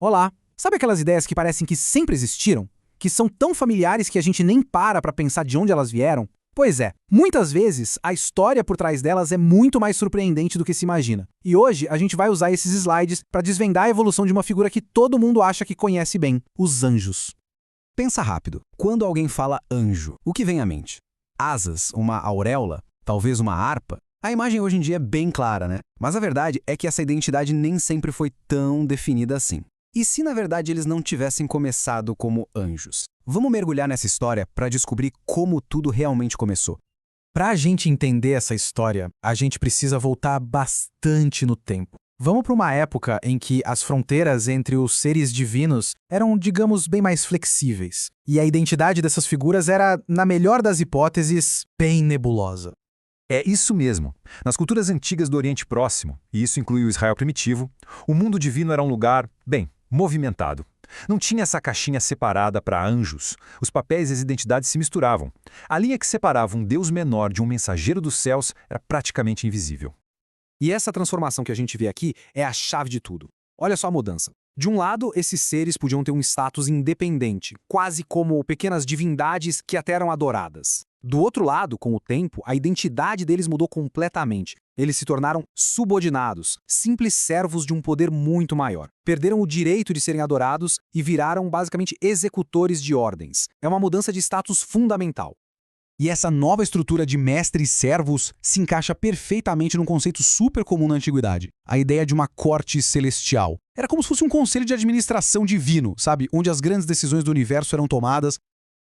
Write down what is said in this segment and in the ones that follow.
Olá! Sabe aquelas ideias que parecem que sempre existiram? Que são tão familiares que a gente nem para pensar de onde elas vieram? Pois é, muitas vezes a história por trás delas é muito mais surpreendente do que se imagina. E hoje a gente vai usar esses slides para desvendar a evolução de uma figura que todo mundo acha que conhece bem, os anjos. Pensa rápido. Quando alguém fala anjo, o que vem à mente? Asas, uma auréola, talvez uma harpa? A imagem hoje em dia é bem clara, né? Mas a verdade é que essa identidade nem sempre foi tão definida assim. E se na verdade eles não tivessem começado como anjos? Vamos mergulhar nessa história para descobrir como tudo realmente começou. Para a gente entender essa história, a gente precisa voltar bastante no tempo. Vamos para uma época em que as fronteiras entre os seres divinos eram, digamos, bem mais flexíveis. E a identidade dessas figuras era, na melhor das hipóteses, bem nebulosa. É isso mesmo. Nas culturas antigas do Oriente Próximo, e isso inclui o Israel primitivo, o mundo divino era um lugar, bem, movimentado. Não tinha essa caixinha separada para anjos. Os papéis e as identidades se misturavam. A linha que separava um Deus menor de um mensageiro dos céus era praticamente invisível. E essa transformação que a gente vê aqui é a chave de tudo. Olha só a mudança. De um lado, esses seres podiam ter um status independente, quase como pequenas divindades que até eram adoradas. Do outro lado, com o tempo, a identidade deles mudou completamente. Eles se tornaram subordinados, simples servos de um poder muito maior. Perderam o direito de serem adorados e viraram basicamente executores de ordens. É uma mudança de status fundamental. E essa nova estrutura de mestres e servos se encaixa perfeitamente num conceito super comum na antiguidade, a ideia de uma corte celestial. Era como se fosse um conselho de administração divino, sabe? Onde as grandes decisões do universo eram tomadas.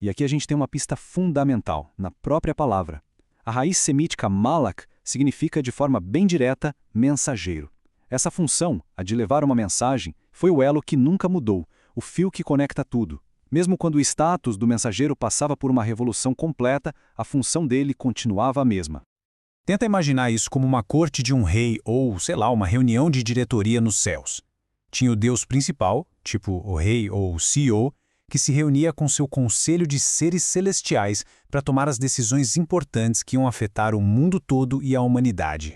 E aqui a gente tem uma pista fundamental, na própria palavra. A raiz semítica malak significa de forma bem direta mensageiro. Essa função, a de levar uma mensagem, foi o elo que nunca mudou, o fio que conecta tudo. Mesmo quando o status do mensageiro passava por uma revolução completa, a função dele continuava a mesma. Tenta imaginar isso como uma corte de um rei ou, sei lá, uma reunião de diretoria nos céus. Tinha o deus principal, tipo o rei ou o CEO, que se reunia com seu conselho de seres celestiais para tomar as decisões importantes que iam afetar o mundo todo e a humanidade.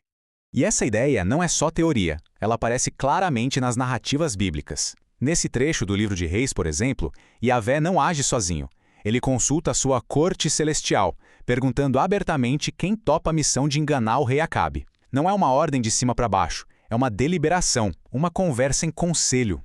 E essa ideia não é só teoria, ela aparece claramente nas narrativas bíblicas. Nesse trecho do livro de Reis, por exemplo, Yahvé não age sozinho. Ele consulta a sua corte celestial, perguntando abertamente quem topa a missão de enganar o rei Acabe. Não é uma ordem de cima para baixo, é uma deliberação, uma conversa em conselho.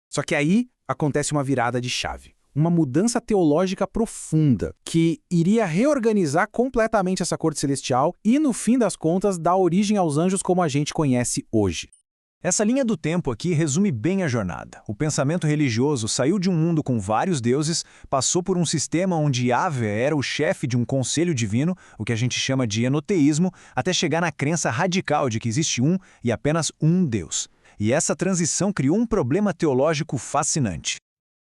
Só que aí acontece uma virada de chave. Uma mudança teológica profunda, que iria reorganizar completamente essa corte celestial e, no fim das contas, dar origem aos anjos como a gente conhece hoje. Essa linha do tempo aqui resume bem a jornada. O pensamento religioso saiu de um mundo com vários deuses, passou por um sistema onde Yahvé era o chefe de um conselho divino, o que a gente chama de enoteísmo, até chegar na crença radical de que existe um e apenas um Deus. E essa transição criou um problema teológico fascinante.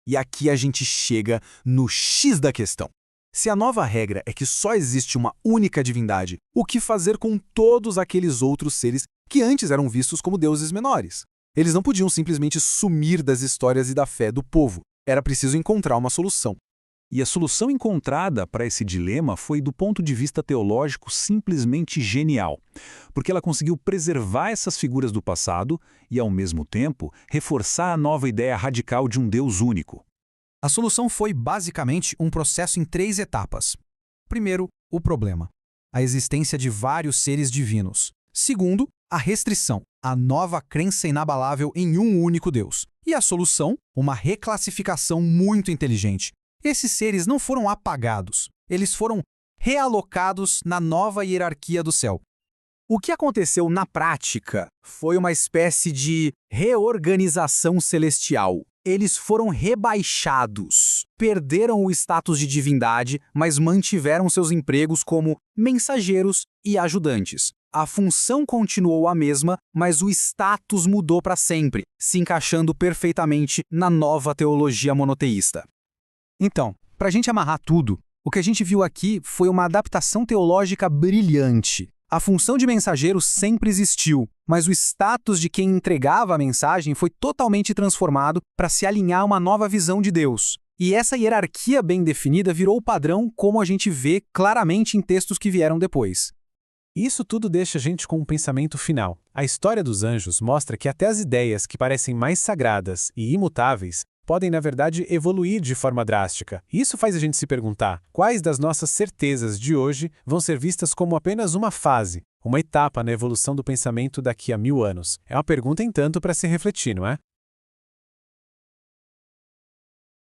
E aqui a gente chega no X da questão. Se a nova regra é que só existe uma única divindade, o que fazer com todos aqueles outros seres que antes eram vistos como deuses menores? Eles não podiam simplesmente sumir das histórias e da fé do povo. Era preciso encontrar uma solução. E a solução encontrada para esse dilema foi, do ponto de vista teológico, simplesmente genial, porque ela conseguiu preservar essas figuras do passado e, ao mesmo tempo, reforçar a nova ideia radical de um Deus único. A solução foi, basicamente, um processo em 3 etapas. Primeiro, o problema, a existência de vários seres divinos. Segundo, a restrição, a nova crença inabalável em um único Deus. E a solução, uma reclassificação muito inteligente. Esses seres não foram apagados, eles foram realocados na nova hierarquia do céu. O que aconteceu na prática foi uma espécie de reorganização celestial. Eles foram rebaixados, perderam o status de divindade, mas mantiveram seus empregos como mensageiros e ajudantes. A função continuou a mesma, mas o status mudou para sempre, se encaixando perfeitamente na nova teologia monoteísta. Então, para a gente amarrar tudo, o que a gente viu aqui foi uma adaptação teológica brilhante. A função de mensageiro sempre existiu, mas o status de quem entregava a mensagem foi totalmente transformado para se alinhar a uma nova visão de Deus. E essa hierarquia bem definida virou o padrão como a gente vê claramente em textos que vieram depois. E isso tudo deixa a gente com um pensamento final. A história dos anjos mostra que até as ideias que parecem mais sagradas e imutáveis podem, na verdade, evoluir de forma drástica. E isso faz a gente se perguntar quais das nossas certezas de hoje vão ser vistas como apenas uma fase, uma etapa na evolução do pensamento daqui a 1000 anos. É uma pergunta, entanto, para se refletir, não é?